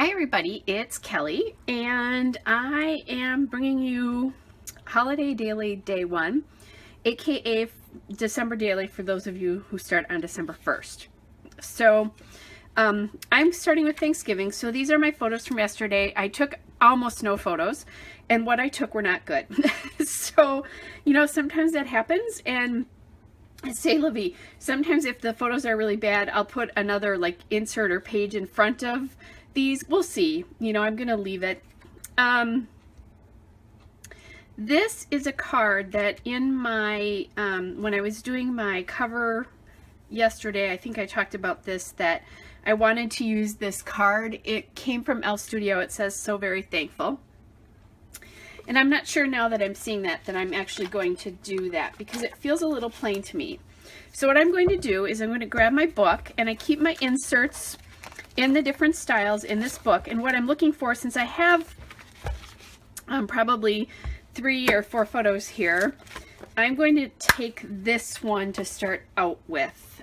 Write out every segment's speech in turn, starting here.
Hi everybody, it's Kelly and I am bringing you Holiday Daily Day 1, aka December Daily for those of you who start on December 1st. So I'm starting with Thanksgiving, so these are my photos from yesterday. I took almost no photos and what I took were not good. So, you know, sometimes that happens, and say Livy, sometimes if the photos are really bad, I'll put another like insert or page in front of these. We'll see. You know, I'm gonna leave it. This is a card that in my when I was doing my cover yesterday, I think I talked about this, that I wanted to use this card. It came from Elle Studio. It says "So Very Thankful." And I'm not sure now that I'm seeing that I'm actually going to do that, because it feels a little plain to me. So what I'm going to do is I'm going to grab my book, and I keep my inserts in the different styles in this book. And what I'm looking for, since I have probably 3 or 4 photos here, I'm going to take this one to start out with.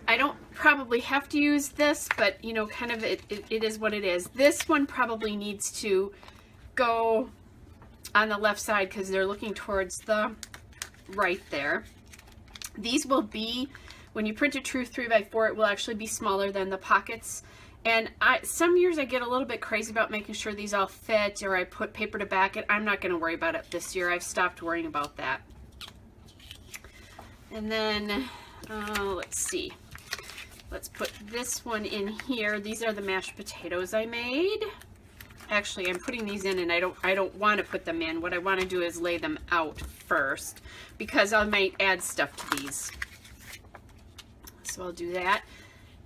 I don't probably have to use this, but you know, kind of it is what it is. This one probably needs to go on the left side because they're looking towards the right there. These will be, when you print a true 3x4, it will actually be smaller than the pockets. And some years I get a little bit crazy about making sure these all fit, or I put paper to back it. I'm not going to worry about it this year. I've stopped worrying about that. And then let's see. Let's put this one in here. These are the mashed potatoes I made. Actually, I'm putting these in, and I don't want to put them in. What I want to do is lay them out first, because I might add stuff to these. So I'll do that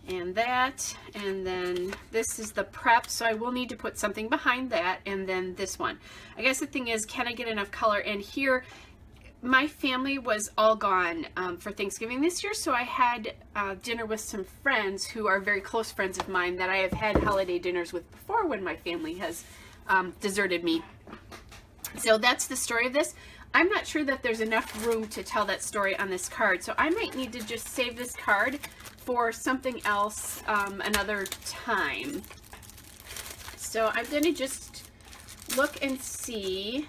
and that, and then this is the prep, so I will need to put something behind that, and then this one. I guess the thing is, can I get enough color? And here, my family was all gone for Thanksgiving this year, so I had dinner with some friends who are very close friends of mine that I have had holiday dinners with before when my family has deserted me. So that's the story of this. I'm not sure that there's enough room to tell that story on this card, so I might need to just save this card for something else another time. So I'm going to just look and see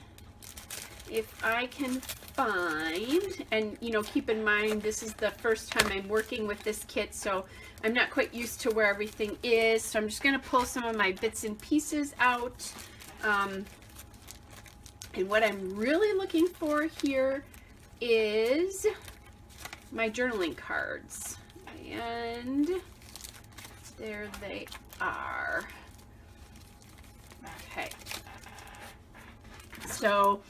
if I can find, and you know, keep in mind this is the first time I'm working with this kit, so I'm not quite used to where everything is, so I'm just going to pull some of my bits and pieces out. And what I'm really looking for here is my journaling cards, and there they are. Okay, so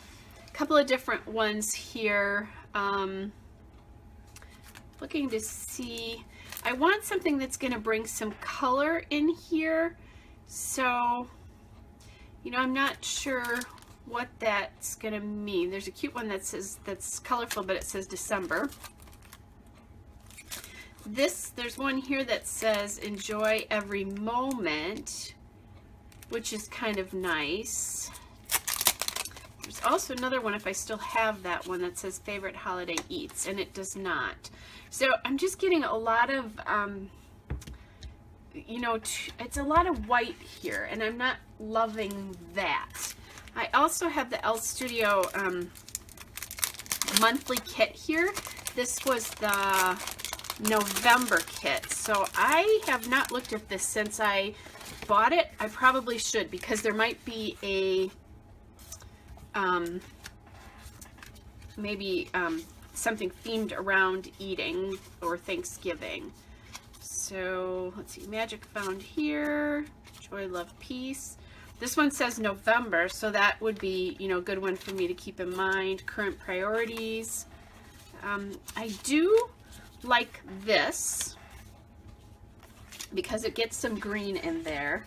couple of different ones here. Looking to see, I want something that's going to bring some color in here, so you know, I'm not sure what that's going to mean. There's a cute one that says, that's colorful, but it says December. There's one here that says enjoy every moment, which is kind of nice. There's also another one, if I still have that one, that says favorite holiday eats, and it does not. So I'm just getting a lot of, you know, it's a lot of white here, and I'm not loving that. I also have the Elle Studio monthly kit here. This was the November kit, so I have not looked at this since I bought it. I probably should, because there might be a maybe something themed around eating or Thanksgiving. So let's see, magic found here, joy, love, peace. This one says November, so that would be, you know, a good one for me to keep in mind. Current priorities. I do like this because it gets some green in there,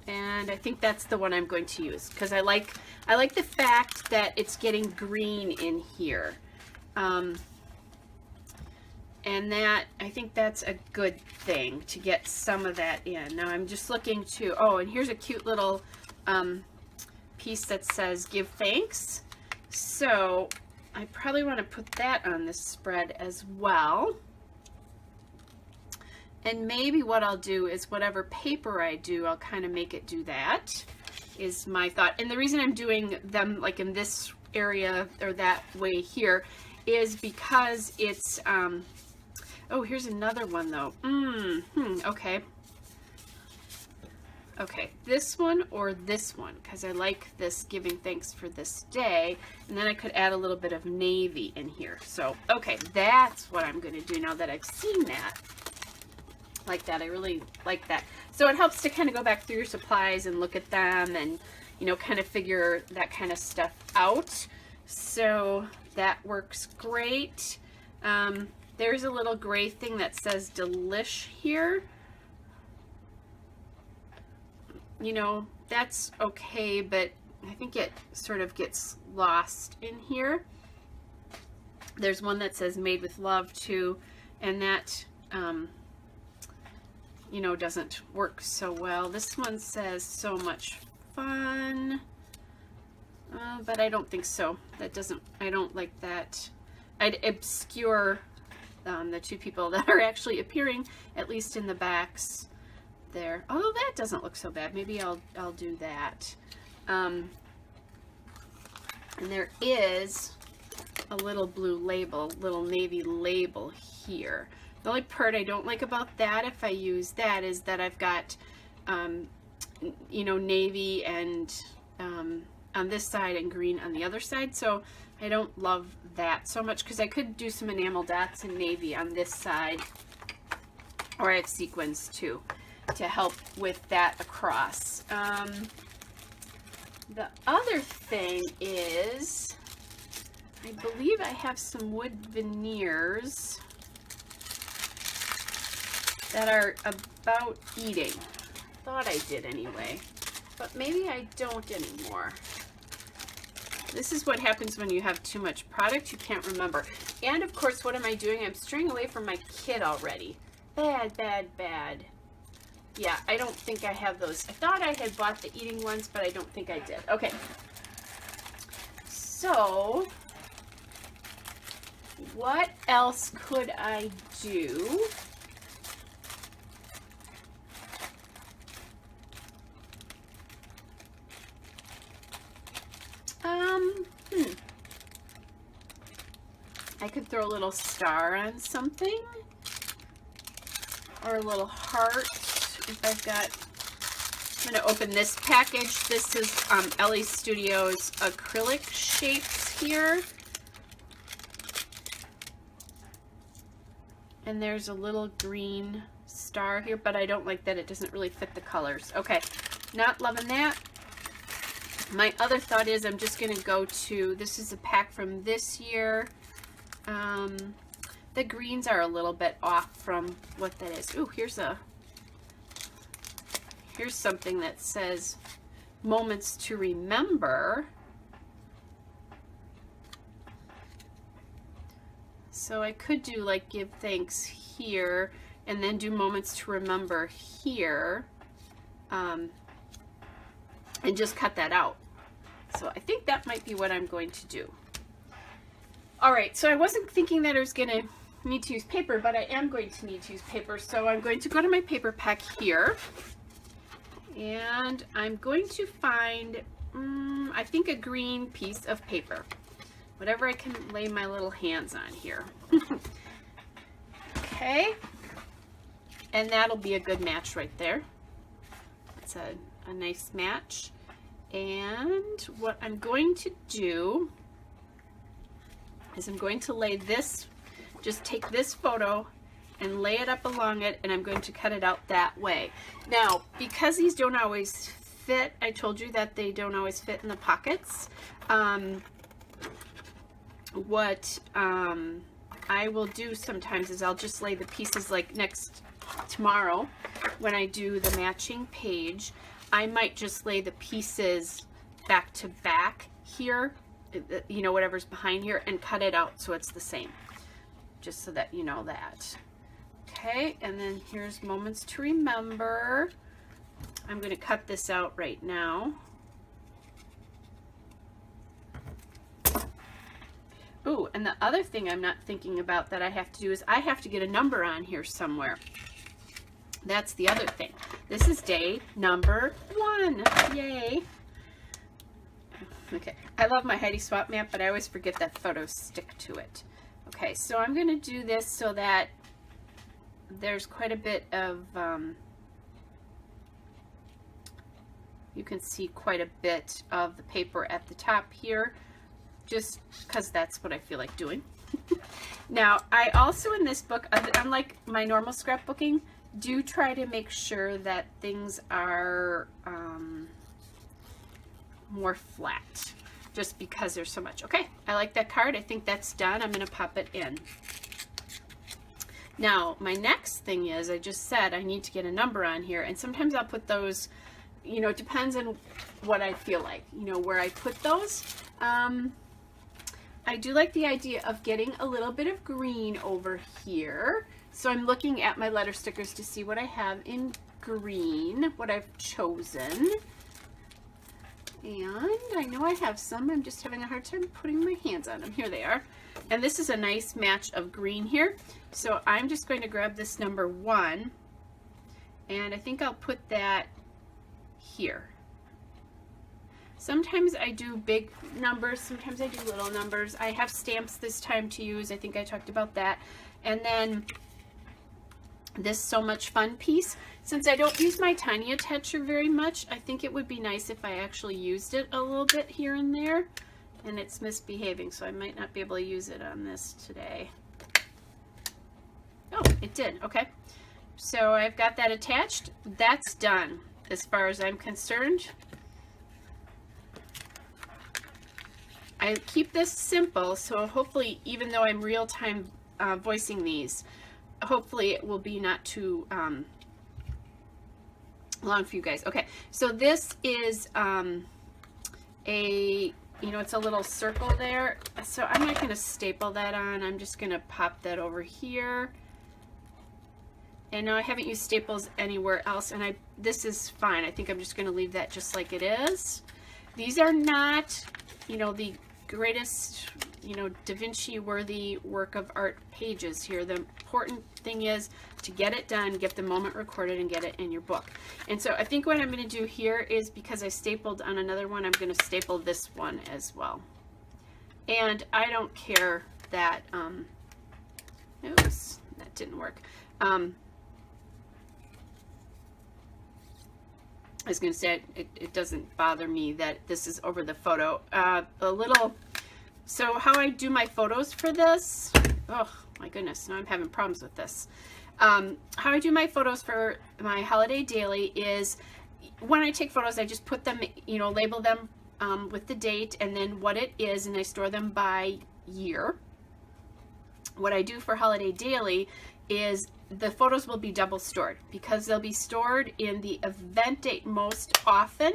and I think that's the one I'm going to use, because I like the fact that it's getting green in here, and that, I think that's a good thing to get some of that in. Now I'm just looking to, oh, and here's a cute little piece that says give thanks, so I probably want to put that on this spread as well. And maybe what I'll do is whatever paper I do, I'll kind of make it do that, is my thought. And the reason I'm doing them like in this area or that way here is because it's, oh, here's another one though. Okay. Okay, this one or this one, because I like this giving thanks for this day. And then I could add a little bit of navy in here. So, okay, that's what I'm going to do now that I've seen that. Like that, I really like that. So it helps to kind of go back through your supplies and look at them and, you know, kind of figure that kind of stuff out. So that works great. There's a little gray thing that says Delish here. You know, that's okay, but I think it sort of gets lost in here. There's one that says Made with Love too, and that, you know, doesn't work so well. This one says So Much Fun, but I don't think so. That doesn't, I don't like that. I'd obscure the two people that are actually appearing, at least in the backs there. Although that doesn't look so bad. Maybe I'll do that. And there is a little blue label, little navy label here. The only part I don't like about that, if I use that, is that I've got, you know, navy and on this side and green on the other side. So I don't love that so much, because I could do some enamel dots and navy on this side, or I have sequins too to help with that across. The other thing is, I believe I have some wood veneers that are about eating. Thought I did anyway, but maybe I don't anymore. This is what happens when you have too much product, you can't remember. And of course, what am I doing? I'm straying away from my kit already. Bad, bad, bad. Yeah, I don't think I have those. I thought I had bought the eating ones, but I don't think I did. Okay. So, what else could I do? I could throw a little star on something, or a little heart. If I've got, I'm going to open this package. This is Ellie Studios acrylic shapes here. And there's a little green star here, but I don't like that. It doesn't really fit the colors. Okay, not loving that. My other thought is I'm just going to go to, this is a pack from this year. The greens are a little bit off from what that is. Ooh, here's something that says Moments to Remember. So I could do like Give Thanks here, and then do Moments to Remember here, and just cut that out. So I think that might be what I'm going to do. All right, so I wasn't thinking that I was going to need to use paper, but I am going to need to use paper. So I'm going to go to my paper pack here, and I'm going to find, I think, a green piece of paper. Whatever I can lay my little hands on here. Okay, and that'll be a good match right there. It's a nice match. And what I'm going to do is I'm going to lay this, just take this photo and lay it up along it, and I'm going to cut it out that way. Now, because these don't always fit, I told you that they don't always fit in the pockets. What I will do sometimes is I'll just lay the pieces, like tomorrow when I do the matching page, I might just lay the pieces back to back here, you know, whatever's behind here, and cut it out so it's the same, just so that you know that. Okay, and then here's Moments to Remember. I'm going to cut this out right now. Ooh, and the other thing I'm not thinking about that I have to do is I have to get a number on here somewhere. That's the other thing. This is day number 1. Yay. Okay, I love my Heidi Swapp map, but I always forget that photos stick to it. Okay, so I'm going to do this so that there's quite a bit of, you can see quite a bit of the paper at the top here, just because that's what I feel like doing. Now, I also in this book, unlike my normal scrapbooking, do try to make sure that things are more flat, just because there's so much. Okay, I like that card. I think that's done. I'm going to pop it in. Now, my next thing is, I just said I need to get a number on here, and sometimes I'll put those, you know, it depends on what I feel like, you know, where I put those. I do like the idea of getting a little bit of green over here. So I'm looking at my letter stickers to see what I have in green, what I've chosen. And I know I have some. I'm just having a hard time putting my hands on them. Here they are. And this is a nice match of green here. So I'm just going to grab this number 1. And I think I'll put that here. Sometimes I do big numbers, sometimes I do little numbers. I have stamps this time to use. I think I talked about that. And then this So Much Fun piece. Since I don't use my tiny attacher very much, I think it would be nice if I actually used it a little bit here and there. And it's misbehaving, so I might not be able to use it on this today. Oh, it did. Okay. So I've got that attached. That's done as far as I'm concerned. I keep this simple, so hopefully, even though I'm real-time voicing these, hopefully it will be not too long for you guys. Okay, so this is it's a little circle there. So I'm not going to staple that on. I'm just going to pop that over here. And now I haven't used staples anywhere else, and this is fine. I think I'm just going to leave that just like it is. These are not, you know, the greatest, you know, Da Vinci worthy work of art pages here. The important thing is to get it done, get the moment recorded, and get it in your book. And so I think what I'm going to do here is, because I stapled on another one, I'm going to staple this one as well. And I don't care that, oops, that didn't work. I was going to say it doesn't bother me that this is over the photo. So how I do my photos for this, oh my goodness, now I'm having problems with this. How I do my photos for my holiday daily is, when I take photos, I just put them, you know, label them with the date and then what it is, and I store them by year. What I do for holiday daily is the photos will be double stored, because they'll be stored in the event date most often,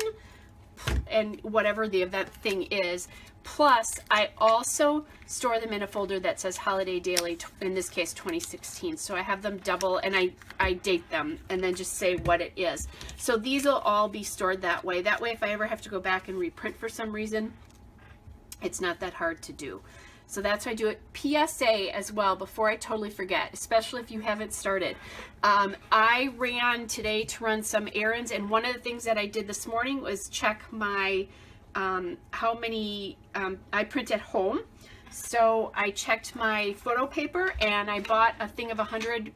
and whatever the event thing is. Plus, I also store them in a folder that says Holiday Daily, in this case 2016. So I have them double, and I date them and then just say what it is. So these will all be stored that way. That way, if I ever have to go back and reprint for some reason, it's not that hard to do. So that's why I do it. PSA as well, before I totally forget, especially if you haven't started. I ran today to run some errands, and one of the things that I did this morning was check my, how many I print at home. So I checked my photo paper, and I bought a thing of 100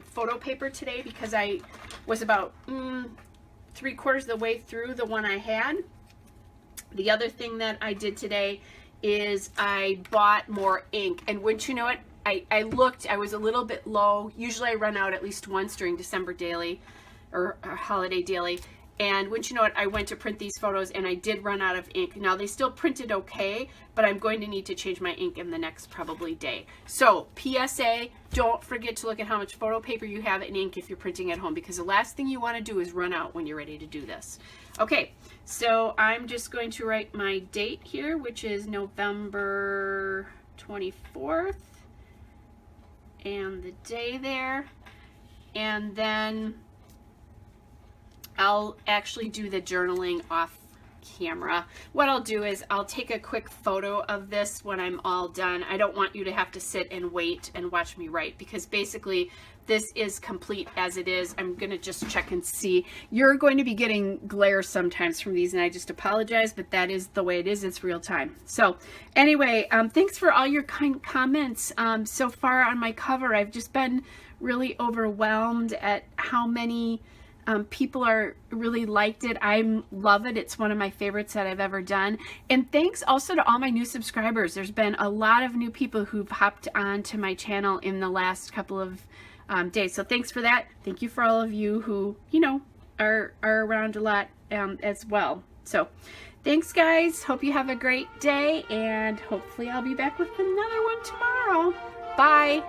photo paper today, because I was about 3/4 of the way through the one I had. The other thing that I did today is I bought more ink, and wouldn't you know it, I looked, I was a little bit low. Usually I run out at least once during December daily or holiday daily, and wouldn't you know it, I went to print these photos and I did run out of ink. Now they still printed okay, but I'm going to need to change my ink in the next probably day. So PSA, don't forget to look at how much photo paper you have in ink if you're printing at home, because the last thing you want to do is run out when you're ready to do this. Okay, so I'm just going to write my date here, which is November 24th, and the day there, and then I'll actually do the journaling off camera. What I'll do is I'll take a quick photo of this when I'm all done. I don't want you to have to sit and wait and watch me write, because basically this is complete as it is. I'm going to just check and see. You're going to be getting glare sometimes from these, and I just apologize, but that is the way it is. It's real time. So anyway, thanks for all your kind comments so far on my cover. I've just been really overwhelmed at how many people are really liked it. I love it. It's one of my favorites that I've ever done. And thanks also to all my new subscribers. There's been a lot of new people who've hopped onto my channel in the last couple of days. So thanks for that. Thank you for all of you who, you know, are around a lot as well. So thanks, guys. Hope you have a great day, and hopefully I'll be back with another one tomorrow. Bye.